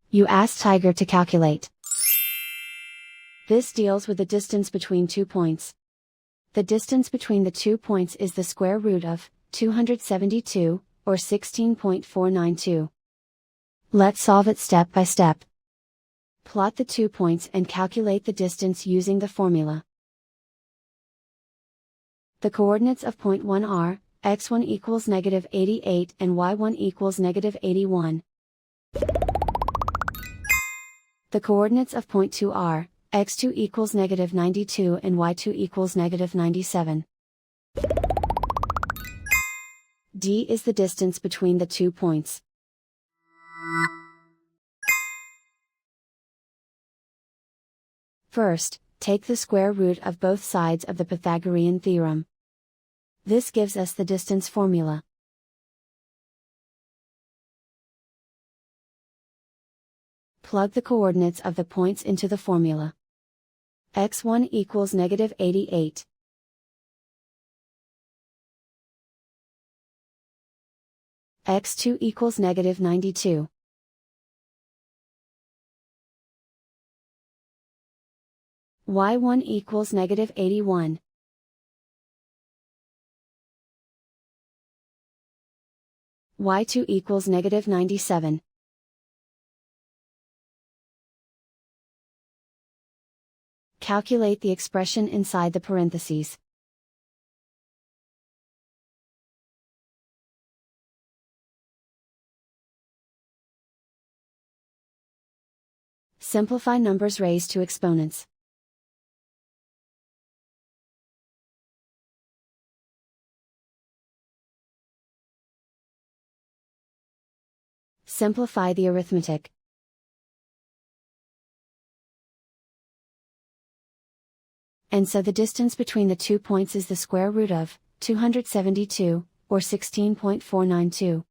You ask Tiger to calculate. This deals with the distance between 2 points. The distance between the 2 points is the square root of 272, or 16.492. Let's solve it step by step. Plot the 2 points and calculate the distance using the formula. The coordinates of point 1 are, x1 equals -88 and y1 equals -81. The coordinates of point 2 are, x2 equals -92 and y2 equals -97. D is the distance between the 2 points. First, take the square root of both sides of the Pythagorean theorem. This gives us the distance formula. Plug the coordinates of the points into the formula. x1 equals -88. x2 equals -92. y1 equals -81. y2 equals -97. Calculate the expression inside the parentheses. Simplify numbers raised to exponents. Simplify the arithmetic. And so the distance between the 2 points is the square root of 272, or 16.492.